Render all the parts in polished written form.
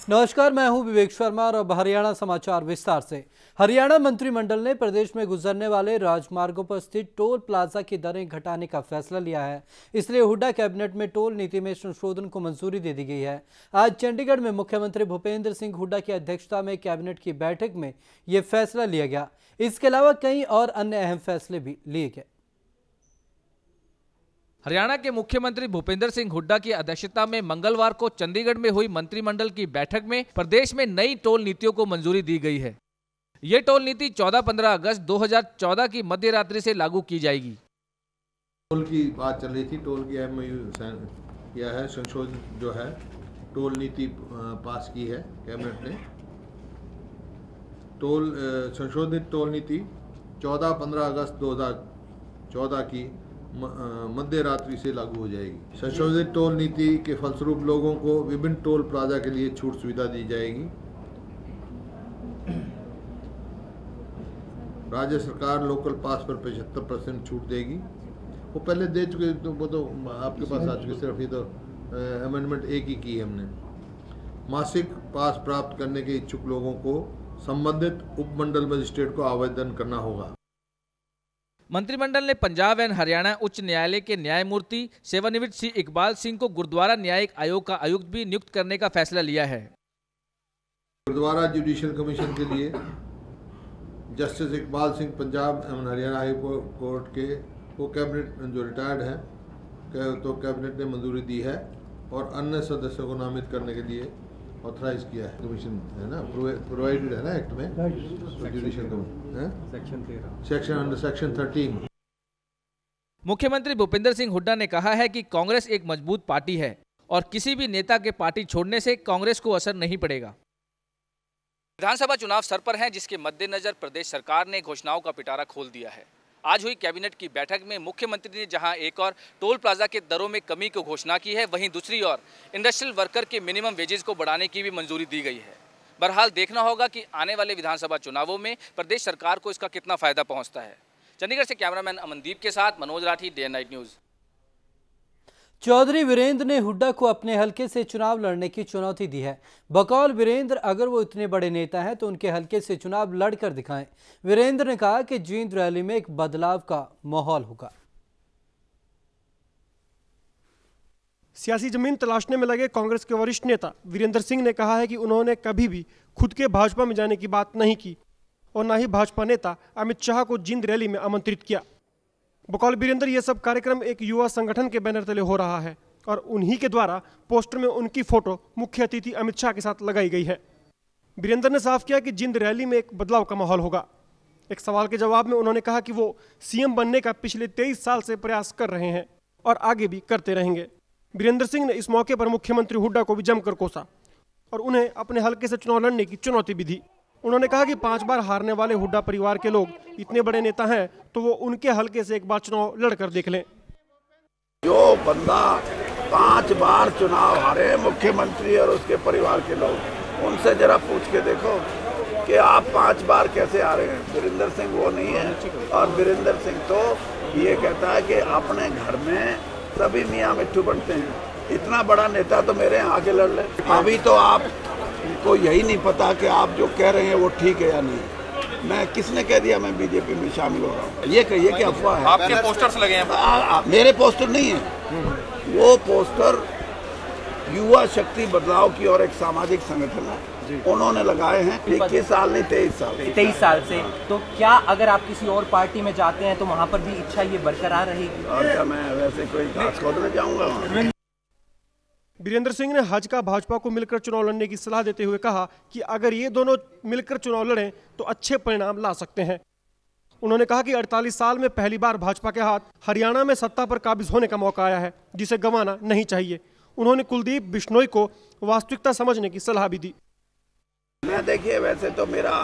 नमस्कार, मैं हूं विवेक शर्मा और अब हरियाणा समाचार विस्तार से। हरियाणा मंत्रिमंडल ने प्रदेश में गुजरने वाले राजमार्गों पर स्थित टोल प्लाजा की दरें घटाने का फैसला लिया है। इसलिए हुड्डा कैबिनेट में टोल नीति में संशोधन को मंजूरी दे दी गई है। आज चंडीगढ़ में मुख्यमंत्री भूपेंद्र सिंह हुड्डा की अध्यक्षता में कैबिनेट की बैठक में ये फैसला लिया गया। इसके अलावा कई और अन्य अहम फैसले भी लिए गए। हरियाणा के मुख्यमंत्री भूपेंद्र सिंह हुड्डा की अध्यक्षता में मंगलवार को चंडीगढ़ में हुई मंत्रिमंडल की बैठक में प्रदेश में नई टोल नीतियों को मंजूरी दी गई है। ये टोल नीति 14-15 अगस्त 2014 की मध्य रात्रि से लागू की जाएगी। टोल की बात चल रही थी। टोल की एमओयू किया है, संशोधित जो है टोल नीति पास की है कैबिनेट ने। संशोधित टोल नीति 14-15 अगस्त 2014 की मध्य रात्रि से लागू हो जाएगी। संशोधित टोल नीति के फलस्वरूप लोगों को विभिन्न टोल प्लाजा के लिए छूट सुविधा दी जाएगी। राज्य सरकार लोकल पास पर 75% छूट देगी। वो पहले दे चुके, तो वो तो आपके पास आ चुके, सिर्फ ये तो अमेंडमेंट एक ही की है हमने। मासिक पास प्राप्त करने के इच्छुक लोगों को संबंधित उपमंडल मजिस्ट्रेट को आवेदन करना होगा। मंत्रिमंडल ने पंजाब एवं हरियाणा उच्च न्यायालय के न्यायमूर्ति सेवानिवृत्त श्री इकबाल सिंह को गुरुद्वारा न्यायिक आयोग का आयुक्त भी नियुक्त करने का फैसला लिया है। गुरुद्वारा जुडिशियल कमीशन के लिए जस्टिस इकबाल सिंह पंजाब एवं हरियाणा हाई कोर्ट के वो कैबिनेट जो रिटायर्ड हैं तो कैबिनेट ने मंजूरी दी है और अन्य सदस्यों को नामित करने के लिए ऑथराइज किया है। कमीशन है ना, प्रोवाइडेड है ना एक्ट में, जुडिशियल कमीशन सेक्शन 13। मुख्यमंत्री भूपेंद्र सिंह हुड्डा ने कहा है कि कांग्रेस एक मजबूत पार्टी है और किसी भी नेता के पार्टी छोड़ने से कांग्रेस को असर नहीं पड़ेगा। विधानसभा चुनाव सर पर हैं, जिसके मद्देनजर प्रदेश सरकार ने घोषणाओं का पिटारा खोल दिया है। आज हुई कैबिनेट की बैठक में मुख्यमंत्री ने जहां एक और टोल प्लाजा के दरों में कमी की घोषणा की है, वहीं दूसरी ओर इंडस्ट्रियल वर्कर के मिनिमम वेजेस को बढ़ाने की भी मंजूरी दी गई है। बहरहाल देखना होगा कि आने वाले विधानसभा चुनावों में प्रदेश सरकार को इसका कितना फायदा पहुंचता है। चंडीगढ़ से कैमरामैन अमनदीप के साथ Manoj Rathi, Day Night News. Chaudhary Virender ने हुड्डा को अपने हलके से चुनाव लड़ने की चुनौती दी है। बकौल वीरेंद्र, अगर वो इतने बड़े नेता हैं तो उनके हलके से चुनाव लड़कर दिखाएं। वीरेंद्र ने कहा कि जींद रैली में एक बदलाव का माहौल होगा। सियासी जमीन तलाशने में लगे कांग्रेस के वरिष्ठ नेता वीरेंद्र सिंह ने कहा है कि उन्होंने कभी भी खुद के भाजपा में जाने की बात नहीं की और न ही भाजपा नेता अमित शाह को जींद रैली में आमंत्रित किया। बकौल वीरेंद्र, ये सब कार्यक्रम एक युवा संगठन के बैनर तले हो रहा है और उन्हीं के द्वारा पोस्टर में उनकी फोटो मुख्य अतिथि अमित शाह के साथ लगाई गई है। वीरेंद्र ने साफ किया कि जींद रैली में एक बदलाव का माहौल होगा। एक सवाल के जवाब में उन्होंने कहा कि वो सीएम बनने का पिछले 23 साल से प्रयास कर रहे हैं और आगे भी करते रहेंगे। वीरेंद्र सिंह ने इस मौके पर मुख्यमंत्री हुड्डा को भी जमकर कोसा और उन्हें अपने हलके से चुनाव लड़ने की चुनौती भी दी। उन्होंने कहा कि 5 बार हारने वाले हुड्डा परिवार के लोग इतने बड़े नेता हैं तो वो उनके हलके से एक बार चुनाव लड़कर देख लें। जो बंदा 5 बार चुनाव हारे, मुख्यमंत्री और उसके परिवार के लोग, उनसे जरा पूछ के देखो कि आप 5 बार कैसे हारे हैं। वीरेंद्र सिंह वो नहीं है। और वीरेंद्र सिंह तो ये कहता है कि अपने घर में सभी मियाँ मिट्ठू बनते हैं। इतना बड़ा नेता तो मेरे यहाँ आके लड़ ले। अभी तो आपको यही नहीं पता कि आप जो कह रहे हैं वो ठीक है या नहीं। मैं किसने कह दिया मैं बीजेपी में शामिल हो रहा हूँ? ये कहिए कि अफवाह है। आपके पोस्टर्स लगे हैं? मेरे पोस्टर नहीं है। वो पोस्टर युवा शक्ति बदलाव की और एक सामाजिक संगठन है, उन्होंने लगाए हैं। 21 साल नहीं 23 साल से। तो क्या अगर आप किसी और पार्टी में जाते हैं तो वहाँ पर भी इच्छा ये बरकरार रहेगी? और क्या मैं वैसे कोई घास खोदने जाऊंगा? वीरेंद्र सिंह ने हज का भाजपा को मिलकर चुनाव लड़ने की सलाह देते हुए कहा कि अगर ये दोनों मिलकर चुनाव लड़ें तो अच्छे परिणाम ला सकते हैं। उन्होंने कहा कि 48 साल में पहली बार भाजपा के हाथ हरियाणा में सत्ता पर काबिज होने का मौका आया है, जिसे गंवाना नहीं चाहिए। उन्होंने कुलदीप बिश्नोई को वास्तविकता समझने की सलाह भी दी। मैं देखिए, वैसे तो मेरा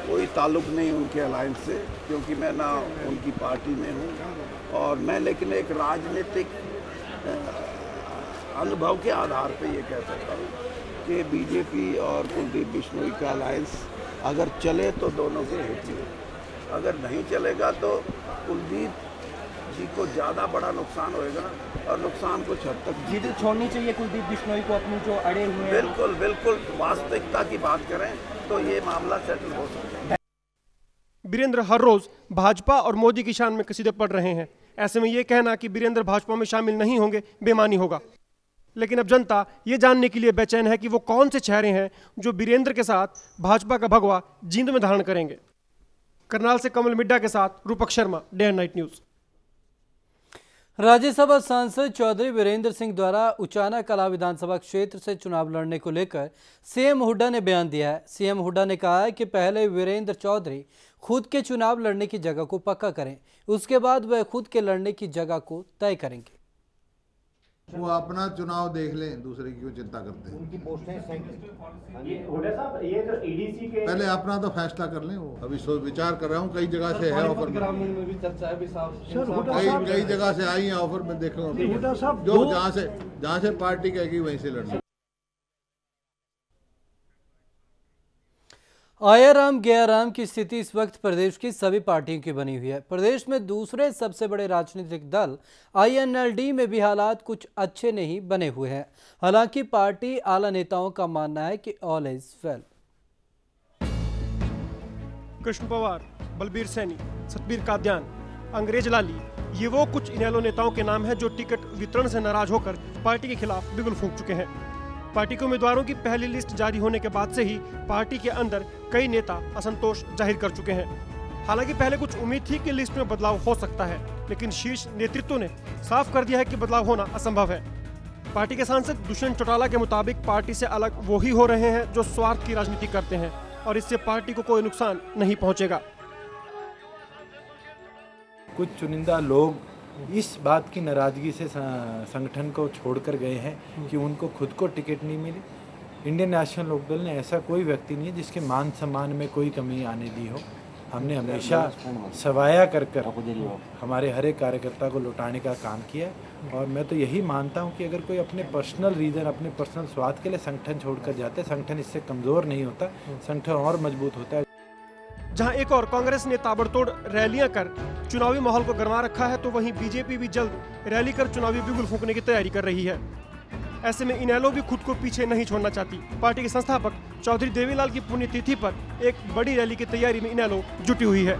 कोई ताल्लुक नहीं उनके अलायंस से, क्योंकि मैं ना उनकी पार्टी में हूँ और मैं लेकिन एक राजनीतिक अनुभव के आधार पे ये कह सकता हूँ कि बीजेपी और कुलदीप बिश्नोई का अलायंस अगर चले तो दोनों के हित में, अगर नहीं चलेगा तो कुलदीप जी को ज़्यादा बड़ा नुकसान होएगा और नुकसान कुछ हद तक जीत छोड़नी चाहिए कुलदीप बिश्नोई को अपनी जो अड़े हुए हैं। बिल्कुल बिल्कुल, वास्तविकता की बात करें तो ये मामला सेटल हो सकता है। बीरेंद्र हर रोज भाजपा और मोदी की शान में कसीदे पढ़ रहे हैं। ऐसे में ये कहना कि बीरेंद्र भाजपा में शामिल नहीं होंगे बेमानी होगा। लेकिन अब जनता ये जानने के लिए बेचैन है कि वो कौन से चेहरे हैं जो बीरेंद्र के साथ भाजपा का भगवा जींद में धारण करेंगे। करनाल से कमल मिड्डा के साथ रूपक Sharma, day and night news. Rajya Sabha सांसद चौधरी वीरेंद्र सिंह द्वारा उचाना कला विधानसभा क्षेत्र से चुनाव लड़ने को लेकर सीएम हुड्डा ने बयान दिया है। सीएम हुड्डा ने कहा है कि पहले वीरेंद्र चौधरी खुद के चुनाव लड़ने की जगह को पक्का करें, उसके बाद वह खुद के लड़ने की जगह को तय करेंगे। वो अपना चुनाव देख लें, दूसरे की क्यों चिंता करते हैं। उनकी पोस्टें ये तो ईडीसी के पहले अपना तो फैसला कर लें। वो अभी विचार कर रहा हूँ, कई जगह से है ऑफर, में भी चर्चा है, कई जगह से आई है ऑफर में, देखूंगा जो जहाँ से पार्टी कहेगी वहीं से लड़ना। आया राम गया राम की स्थिति इस वक्त प्रदेश की सभी पार्टियों की बनी हुई है। प्रदेश में दूसरे सबसे बड़े राजनीतिक दल आईएनएलडी में भी हालात कुछ अच्छे नहीं बने हुए हैं। हालांकि पार्टी आला नेताओं का मानना है कि all is well. Krishan Pawar, Balbir Saini, Satbir Kadyan, Angrez Lali, ये वो कुछ इनेलो नेताओं के नाम हैं जो टिकट वितरण से नाराज होकर पार्टी के खिलाफ बिगुल फूंक चुके हैं। पार्टी के उम्मीदवारों की पहली लिस्ट जारी होने के बाद से ही पार्टी के अंदर कई नेता असंतोष जाहिर कर चुके हैं। हालांकि पहले कुछ उम्मीद थी कि लिस्ट में बदलाव हो सकता है, लेकिन शीर्ष नेतृत्व ने साफ कर दिया है कि बदलाव होना असंभव है। पार्टी के सांसद दुष्यंत चौटाला के मुताबिक पार्टी से अलग वो ही हो रहे हैं जो स्वार्थ की राजनीति करते हैं और इससे पार्टी को कोई नुकसान नहीं पहुंचेगा। कुछ चुनिंदा लोग इस बात की नाराज़गी से संगठन को छोड़कर गए हैं कि उनको खुद को टिकट नहीं मिली। इंडियन नेशनल लोकदल ने ऐसा कोई व्यक्ति नहीं है जिसके मान सम्मान में कोई कमी आने दी हो। हमने हमेशा सवाया कर हमारे हर एक कार्यकर्ता को लौटाने का काम किया है और मैं तो यही मानता हूं कि अगर कोई अपने पर्सनल रीज़न, अपने पर्सनल स्वार्थ के लिए संगठन छोड़कर जाते, संगठन इससे कमज़ोर नहीं होता, संगठन और मजबूत होता है। जहां एक और कांग्रेस ने ताबड़तोड़ रैलियां कर चुनावी माहौल को गरमा रखा है, तो वहीं बीजेपी भी जल्द रैली कर चुनावी बिगुल फूंकने की तैयारी कर रही है। ऐसे में इनेलो भी खुद को पीछे नहीं छोड़ना चाहती। पार्टी के संस्थापक चौधरी देवीलाल की पुण्यतिथि पर एक बड़ी रैली की तैयारी में इनेलो जुटी हुई है।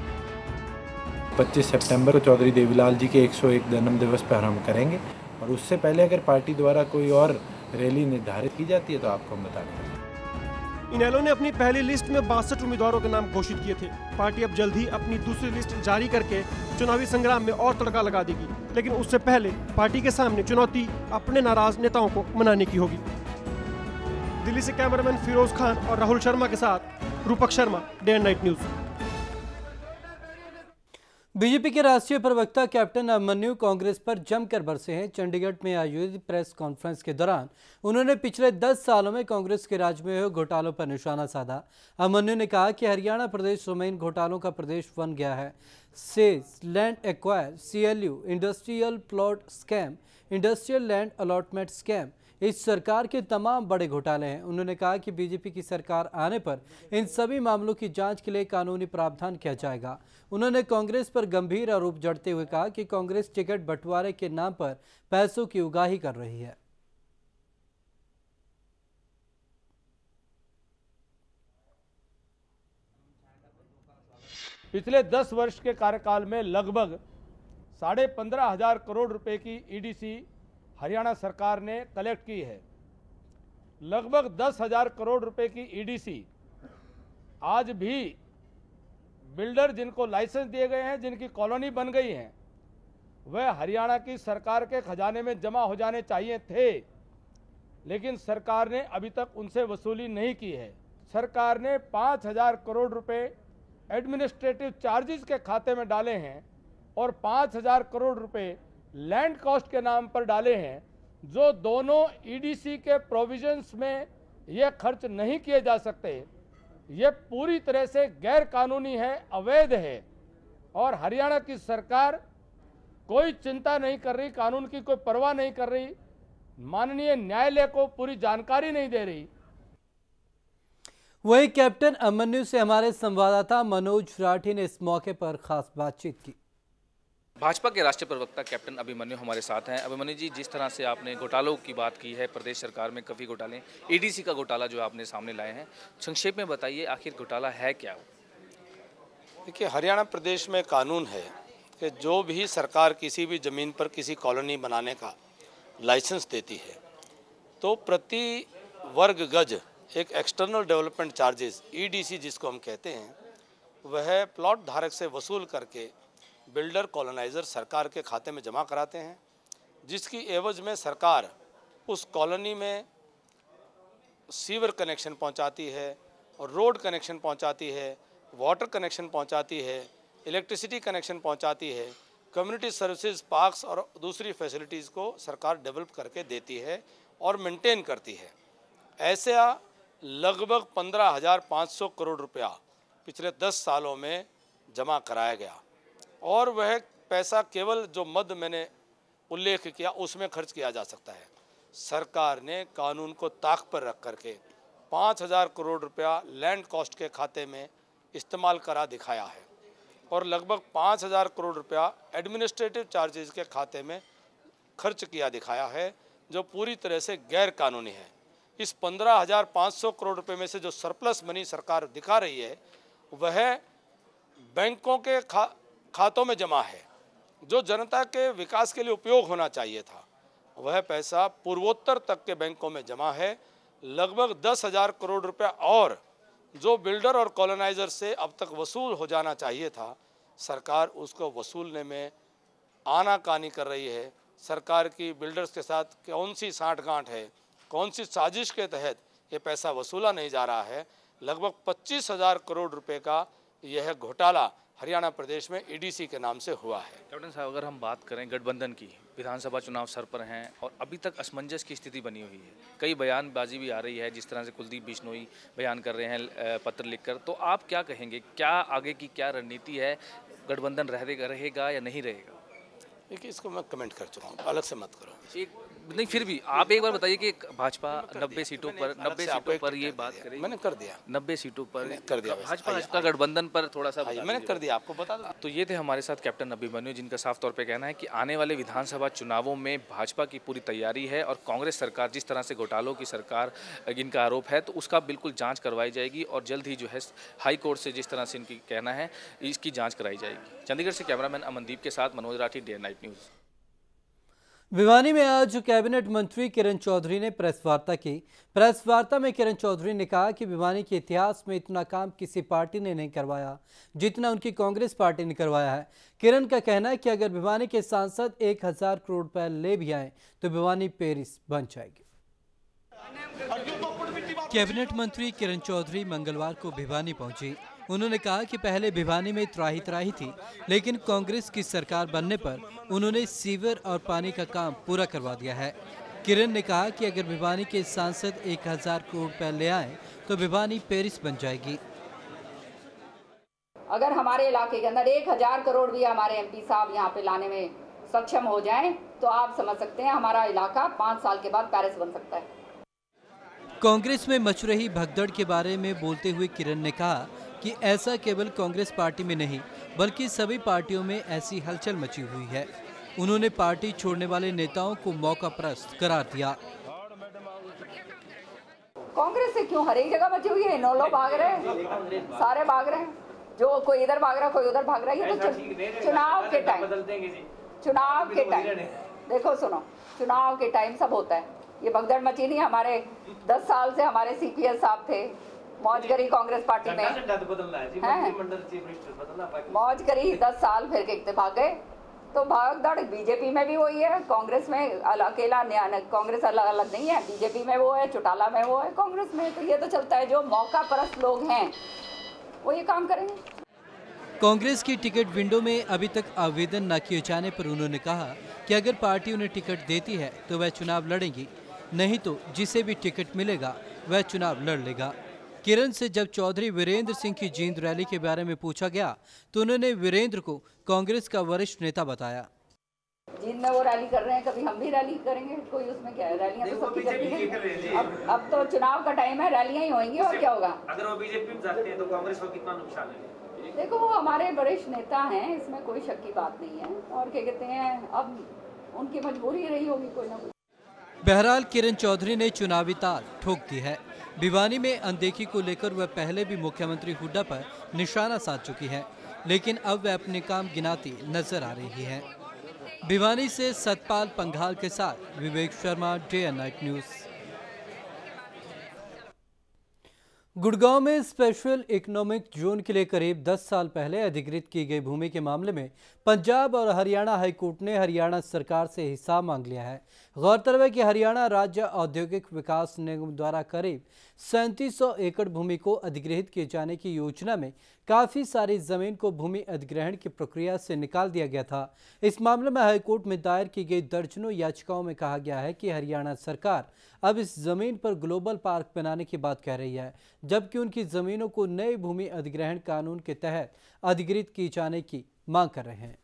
25 सितंबर को चौधरी देवीलाल जी के 101 जन्म दिवस पर हम करेंगे और उससे पहले अगर पार्टी द्वारा कोई और रैली निर्धारित की जाती है तो आपको हम बता देंगे। इनेलो ने अपनी पहली लिस्ट में 62 उम्मीदवारों के नाम घोषित किए थे। पार्टी अब जल्द ही अपनी दूसरी लिस्ट जारी करके चुनावी संग्राम में और तड़का लगा देगी, लेकिन उससे पहले पार्टी के सामने चुनौती अपने नाराज नेताओं को मनाने की होगी। दिल्ली से कैमरामैन फिरोज खान और राहुल शर्मा के साथ रूपक Sharma, day and night news. BJP के राष्ट्रीय प्रवक्ता कैप्टन अभिमन्यु कांग्रेस पर जमकर बरसे हैं। चंडीगढ़ में आयोजित प्रेस कॉन्फ्रेंस के दौरान उन्होंने पिछले 10 सालों में कांग्रेस के राज में हुए घोटालों पर निशाना साधा। अभिमन्यु ने कहा कि हरियाणा प्रदेश जमीन घोटालों का प्रदेश बन गया है। Says, land acquire, CLU, industrial plot scam, industrial land allotment scam इस सरकार के तमाम बड़े घोटाले हैं। उन्होंने कहा कि बीजेपी की सरकार आने पर इन सभी मामलों की जांच के लिए कानूनी प्रावधान किया जाएगा। उन्होंने कांग्रेस पर गंभीर आरोप जड़ते हुए कहा कि कांग्रेस टिकट बंटवारे के नाम पर पैसों की उगाही कर रही है। पिछले 10 वर्ष के कार्यकाल में लगभग 15,500 करोड़ रुपए की EDC हरियाणा सरकार ने कलेक्ट की है। लगभग 10,000 करोड़ रुपए की EDC आज भी बिल्डर जिनको लाइसेंस दिए गए हैं, जिनकी कॉलोनी बन गई हैं, वह हरियाणा की सरकार के खजाने में जमा हो जाने चाहिए थे, लेकिन सरकार ने अभी तक उनसे वसूली नहीं की है। सरकार ने 5,000 करोड़ रुपए एडमिनिस्ट्रेटिव चार्जेस के खाते में डाले हैं और 5,000 करोड़ रुपए लैंड कॉस्ट के नाम पर डाले हैं, जो दोनों EDC के प्रोविजंस में ये खर्च नहीं किए जा सकते। ये पूरी तरह से गैर कानूनी है, अवैध है और हरियाणा की सरकार कोई चिंता नहीं कर रही, कानून की कोई परवाह नहीं कर रही, माननीय न्यायालय को पूरी जानकारी नहीं दे रही। वहीं कैप्टन अभिमन्यु से हमारे संवाददाता मनोज राठी ने इस मौके पर खास बातचीत की। भाजपा के राष्ट्रीय प्रवक्ता कैप्टन अभिमन्यु हमारे साथ हैं। अभिमन्यु जी, जिस तरह से आपने घोटालों की बात की है, प्रदेश सरकार में काफ़ी घोटाले, ईडीसी का घोटाला जो आपने सामने लाए हैं, संक्षेप में बताइए आखिर घोटाला है क्या? देखिए, हरियाणा प्रदेश में कानून है कि जो भी सरकार किसी भी ज़मीन पर किसी कॉलोनी बनाने का लाइसेंस देती है तो प्रति वर्ग गज एक एक्सटर्नल डेवलपमेंट चार्जेस ईडीसी जिसको हम कहते हैं, वह प्लॉट धारक से वसूल करके बिल्डर कॉलोनाइज़र सरकार के खाते में जमा कराते हैं, जिसकी एवज में सरकार उस कॉलोनी में सीवर कनेक्शन पहुंचाती है और रोड कनेक्शन पहुंचाती है, वाटर कनेक्शन पहुंचाती है, इलेक्ट्रिसिटी कनेक्शन पहुंचाती है, कम्युनिटी सर्विसेज, पार्क्स और दूसरी फैसिलिटीज़ को सरकार डेवलप करके देती है और मेंटेन करती है। ऐसा लगभग 15,500 करोड़ रुपया पिछले 10 सालों में जमा कराया गया और वह पैसा केवल जो मद मैंने उल्लेख किया उसमें खर्च किया जा सकता है। सरकार ने कानून को ताक पर रख करके 5,000 करोड़ रुपया लैंड कॉस्ट के खाते में इस्तेमाल करा दिखाया है और लगभग 5,000 करोड़ रुपया एडमिनिस्ट्रेटिव चार्जेस के खाते में खर्च किया दिखाया है, जो पूरी तरह से गैर कानूनी है। इस 15,500 करोड़ रुपए में से जो सरप्लस मनी सरकार दिखा रही है वह बैंकों के खातों में जमा है, जो जनता के विकास के लिए उपयोग होना चाहिए था। वह पैसा पूर्वोत्तर तक के बैंकों में जमा है। लगभग 10,000 करोड़ रुपया और जो बिल्डर और कॉलोनाइज़र से अब तक वसूल हो जाना चाहिए था, सरकार उसको वसूलने में आनाकानी कर रही है। सरकार की बिल्डर्स के साथ कौन सी साठगांठ है, कौन सी साजिश के तहत ये पैसा वसूला नहीं जा रहा है। लगभग 25,000 करोड़ रुपए का यह घोटाला हरियाणा प्रदेश में ईडीसी के नाम से हुआ है। कैप्टन साहब, अगर हम बात करें गठबंधन की, विधानसभा चुनाव सर पर हैं और अभी तक असमंजस की स्थिति बनी हुई है, कई बयानबाजी भी आ रही है, जिस तरह से कुलदीप बिश्नोई बयान कर रहे हैं पत्र लिखकर, तो आप क्या कहेंगे, क्या आगे की क्या रणनीति है, गठबंधन रहेगा या नहीं रहेगा? देखिए, इसको मैं कमेंट कर चुका हूँ, अलग से मत करो। एक नहीं, फिर भी आप एक बार बताइए कि भाजपा 90 सीटों पर ये बात करेगी। मैंने कर दिया, 90 सीटों पर कर दिया। भाजपा का गठबंधन पर थोड़ा सा मैंने कर दिया, आपको बता दो। तो ये थे हमारे साथ कैप्टन अभिमन्यु, जिनका साफ तौर पे कहना है कि आने वाले विधानसभा चुनावों में भाजपा की पूरी तैयारी है और कांग्रेस सरकार जिस तरह से घोटालों की सरकार इनका आरोप है, तो उसका बिल्कुल जाँच करवाई जाएगी और जल्द ही जो है हाई कोर्ट से जिस तरह से इनकी कहना है इसकी जाँच कराई जाएगी। चंडीगढ़ से कैमरामैन अमनदीप के साथ Manoj Rathi, Day Night news. Bhiwani में आज कैबिनेट मंत्री किरण चौधरी ने प्रेस वार्ता की। प्रेस वार्ता में किरण चौधरी ने कहा कि भिवानी के इतिहास में इतना काम किसी पार्टी ने नहीं करवाया जितना उनकी कांग्रेस पार्टी ने करवाया है। किरण का कहना है कि अगर भिवानी के सांसद 1,000 करोड़ रुपए ले भी आए तो भिवानी पेरिस बन जाएगी। कैबिनेट मंत्री किरण चौधरी मंगलवार को भिवानी पहुंची। उन्होंने कहा कि पहले भिवानी में त्राही थी, लेकिन कांग्रेस की सरकार बनने पर उन्होंने सीवर और पानी का काम पूरा करवा दिया है। किरण ने कहा कि अगर भिवानी के सांसद 1,000 करोड़ रुपए ले आए तो भिवानी पेरिस बन जाएगी। अगर हमारे इलाके के अंदर 1,000 करोड़ भी हमारे एमपी साहब यहाँ पे लाने में सक्षम हो जाएं, तो आप समझ सकते हैं हमारा इलाका 5 साल के बाद पेरिस बन सकता है। कांग्रेस में मच रही भगदड़ के बारे में बोलते हुए किरण ने कहा कि ऐसा केवल कांग्रेस पार्टी में नहीं बल्कि सभी पार्टियों में ऐसी हलचल मची हुई है। उन्होंने पार्टी छोड़ने वाले नेताओं को मौकापरस्त करार दिया। कांग्रेस से क्यों हर एक जगह बची हुई है, 9 लोग भाग रहे हैं, सारे भाग रहे हैं, जो कोई इधर भाग रहा कोई उधर भाग रहा है। ये तो चुनाव के टाइम देखो सुनो, चुनाव के टाइम सब होता है। ये भगदड़ मची नहीं। हमारे 10 साल से हमारे सीपीएस साहब थे, मौज करी कांग्रेस पार्टी में, मौज करी 10 साल, फिर के भाग गए। तो भागदड़ बीजेपी में भी वही है, कांग्रेस में अकेला कांग्रेस अलग नहीं है, बीजेपी में वो है, चौटाला में वो है, कांग्रेस में तो ये तो चलता है। जो मौका परस्त लोग हैं वो ये काम करेंगे। कांग्रेस की टिकट विंडो में अभी तक आवेदन न किए जाने पर उन्होंने कहा कि अगर पार्टी उन्हें टिकट देती है तो वह चुनाव लड़ेंगी, नहीं तो जिसे भी टिकट मिलेगा वह चुनाव लड़ लेगा। किरण से जब चौधरी वीरेंद्र सिंह की जींद रैली के बारे में पूछा गया तो उन्होंने वीरेंद्र को कांग्रेस का वरिष्ठ नेता बताया। जींद में वो रैली कर रहे हैं, कभी हम भी रैली करेंगे, कोई उसमें क्या है, रैलियां तो सबकी चलती हैं। अब तो चुनाव का टाइम है, रैलियां ही होंगी और क्या होगा। अगर वो बीजेपी में जाते हैं तो कांग्रेस को कितना नुकसान है? देखो वो हमारे वरिष्ठ नेता हैं, इसमें कोई शक की बात नहीं है। और क्या कहते हैं, अब उनकी मजबूरी रही होगी कोई ना कोई। बहरहाल किरण चौधरी ने चुनावी ताल ठोक दी है। भिवानी में अनदेखी को लेकर वह पहले भी मुख्यमंत्री हुड्डा पर निशाना साध चुकी है, लेकिन अब वह अपने काम गिनाती नजर आ रही है। भिवानी से सतपाल पंघाल के साथ Vivek Sharma, day and night news. Gurgaon में स्पेशल इकोनॉमिक जोन के लिए करीब 10 साल पहले अधिकृत की गई भूमि के मामले में पंजाब और हरियाणा हाईकोर्ट ने हरियाणा सरकार से हिसाब मांग लिया है। गौरतलब है कि हरियाणा राज्य औद्योगिक विकास निगम द्वारा करीब 3700 एकड़ भूमि को अधिग्रहित किए जाने की योजना में काफ़ी सारी जमीन को भूमि अधिग्रहण की प्रक्रिया से निकाल दिया गया था। इस मामले में हाईकोर्ट में दायर की गई दर्जनों याचिकाओं में कहा गया है कि हरियाणा सरकार अब इस जमीन पर ग्लोबल पार्क बनाने की बात कह रही है, जबकि उनकी जमीनों को नए भूमि अधिग्रहण कानून के तहत अधिग्रहित किए जाने की मांग कर रहे हैं।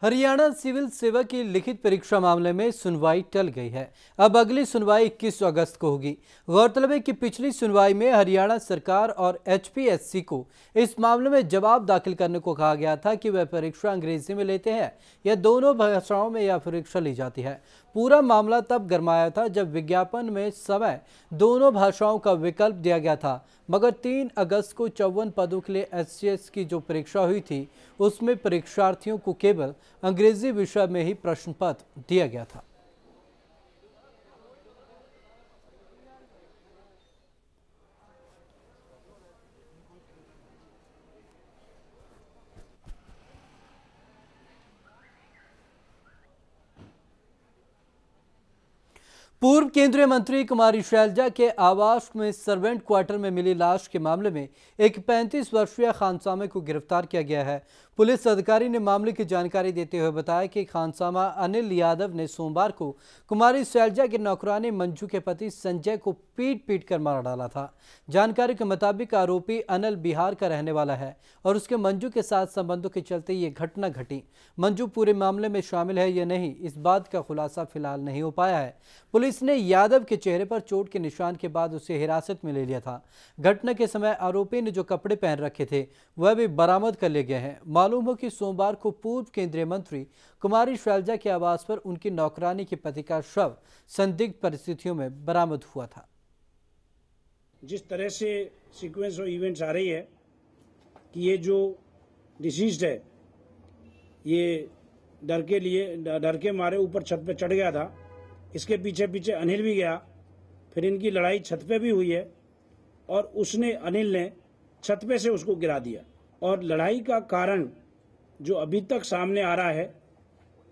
हरियाणा सिविल सेवा की लिखित परीक्षा मामले में सुनवाई टल गई है। अब अगली सुनवाई 21 अगस्त को होगी। गौरतलब है कि पिछली सुनवाई में हरियाणा सरकार और HPSC को इस मामले में जवाब दाखिल करने को कहा गया था कि वह परीक्षा अंग्रेजी में लेते हैं या दोनों भाषाओं में यह परीक्षा ली जाती है। पूरा मामला तब गरमाया था जब विज्ञापन में समय दोनों भाषाओं का विकल्प दिया गया था, मगर 3 अगस्त को 54 पदों के लिए SCS की जो परीक्षा हुई थी उसमें परीक्षार्थियों को केवल अंग्रेजी विषय में ही प्रश्न पत्र दिया गया था। पूर्व केंद्रीय मंत्री कुमारी शैलजा के आवास में सर्वेंट क्वार्टर में मिली लाश के मामले में एक 35 वर्षीय खानसामे को गिरफ्तार किया गया है। पुलिस अधिकारी ने मामले की जानकारी देते हुए बताया कि खानसामा अनिल यादव ने सोमवार को कुमारी शैलजा के नौकरानी मंजू के पति संजय को पीट कर मार डाला था। जानकारी के मुताबिक आरोपी अनिल बिहार का रहने वाला है और उसके मंजू के साथ संबंधों के चलते ये घटना घटी। मंजू पूरे मामले में शामिल है या नहीं, इस बात का खुलासा फिलहाल नहीं हो पाया है। पुलिस ने यादव के चेहरे पर चोट के निशान के बाद उसे हिरासत में ले लिया था। घटना के समय आरोपी ने जो कपड़े पहन रखे थे वह भी बरामद कर लिए गए हैं। मालूम हो कि सोमवार को पूर्व केंद्रीय मंत्री कुमारी शैलजा के आवास पर उनकी नौकरानी के पति का शव संदिग्ध परिस्थितियों में बरामद हुआ था। जिस तरह से सीक्वेंस ऑफ इवेंट्स आ रही है कि ये जो डिसीज्ड है ये डर के मारे ऊपर छत पे चढ़ गया था, इसके पीछे पीछे अनिल भी गया, फिर इनकी लड़ाई छत पे भी हुई है और अनिल ने छत पे से उसको गिरा दिया। और लड़ाई का कारण जो अभी तक सामने आ रहा है,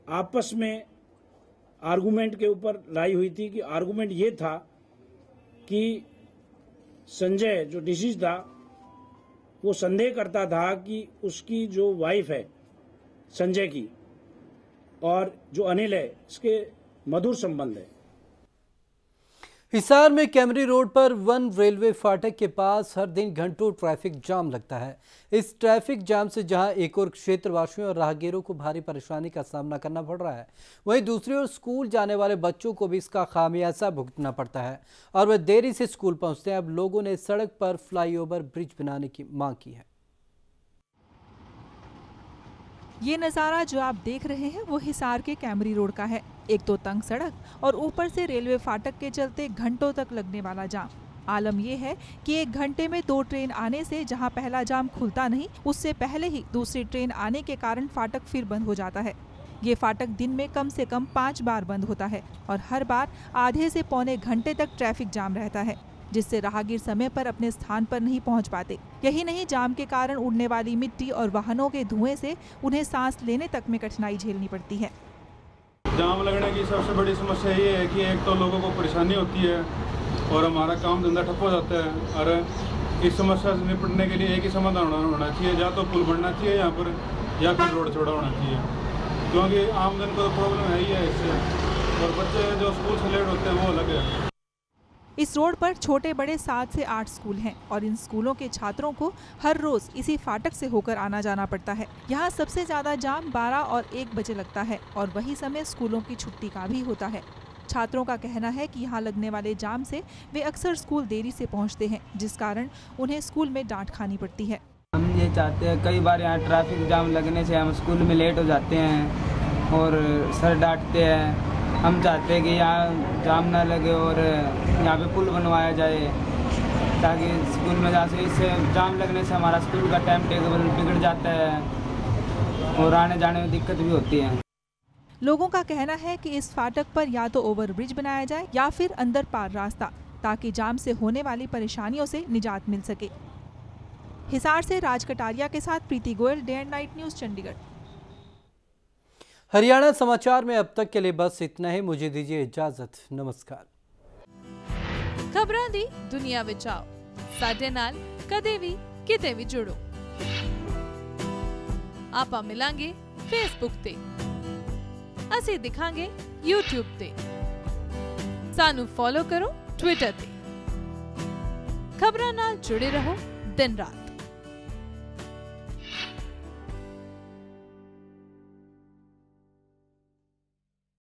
आपस में आर्गुमेंट के ऊपर लड़ाई हुई थी कि आर्गुमेंट ये था कि संजय जो डिसीज था वो संदेह करता था कि उसकी जो वाइफ है संजय की और जो अनिल है इसके मधुर संबंध है। हिसार में कैमरी रोड पर 1 रेलवे फाटक के पास हर दिन घंटों ट्रैफिक जाम लगता है। इस ट्रैफिक जाम से जहां एक और क्षेत्रवासियों और राहगीरों को भारी परेशानी का सामना करना पड़ रहा है, वहीं दूसरी ओर स्कूल जाने वाले बच्चों को भी इसका खामियाजा भुगतना पड़ता है और वे देरी से स्कूल पहुंचते हैं। अब लोगों ने सड़क पर फ्लाईओवर ब्रिज बनाने की मांग की है। ये नज़ारा जो आप देख रहे हैं वो हिसार के कैमरी रोड का है। एक तो तंग सड़क और ऊपर से रेलवे फाटक के चलते घंटों तक लगने वाला जाम। आलम यह है कि 1 घंटे में 2 ट्रेन आने से जहां पहला जाम खुलता नहीं, उससे पहले ही दूसरी ट्रेन आने के कारण फाटक फिर बंद हो जाता है। ये फाटक दिन में कम से कम 5 बार बंद होता है और हर बार आधे से पौने घंटे तक ट्रैफिक जाम रहता है, जिससे राहगीर समय पर अपने स्थान पर नहीं पहुंच पाते। यही नहीं, जाम के कारण उड़ने वाली मिट्टी और वाहनों के धुएं से उन्हें सांस लेने तक में कठिनाई झेलनी पड़ती है। जाम लगने की सबसे बड़ी समस्या ये है कि एक तो लोगों को परेशानी होती है और हमारा काम धंधा ठप हो जाता है। और इस समस्या से निपटने के लिए एक ही समाधान होना चाहिए, या तो पुल बनना चाहिए यहाँ पर या फिर रोड चौड़ा होना चाहिए, क्योंकि आमजन को तो प्रॉब्लम है ही है इससे, और बच्चे जो स्कूल से लेट होते हैं वो अलग है। इस रोड पर छोटे बड़े 7 से 8 स्कूल हैं और इन स्कूलों के छात्रों को हर रोज इसी फाटक से होकर आना जाना पड़ता है। यहाँ सबसे ज्यादा जाम 12 और 1 बजे लगता है और वही समय स्कूलों की छुट्टी का भी होता है। छात्रों का कहना है कि यहाँ लगने वाले जाम से वे अक्सर स्कूल देरी से पहुँचते हैं, जिस कारण उन्हें स्कूल में डांट खानी पड़ती है। हम ये चाहते हैं, कई बार यहाँ ट्रैफिक जाम लगने से हम स्कूल में लेट हो जाते हैं और सर डांटते हैं। हम चाहते हैं कि यहाँ जाम ना लगे और यहाँ पे पुल बनवाया जाए ताकि स्कूल में जैसे इससे जाम लगने से हमारा स्कूल का टाइम टेबल बिगड़ जाता है और आने जाने में दिक्कत भी होती है। लोगों का कहना है कि इस फाटक पर या तो ओवरब्रिज बनाया जाए या फिर अंदर पार रास्ता, ताकि जाम से होने वाली परेशानियों से निजात मिल सके। हिसार से राज कटारिया के साथ Preeti Goyal, day and night news, Chandigarh. Haryana समाचार में अब तक के लिए बस इतना ही। मुझे दीजिए इजाजत। नमस्कार। खबरां दी दुनिया विच आओ, साडे नाल कदे भी किते भी जुड़ो। आपां मिलांगे फेसबुक ते, असीं दिखांगे यूट्यूब ते, सानू फॉलो करो ट्विटर ते। खबरां नाल जुड़े रहो दिन रात।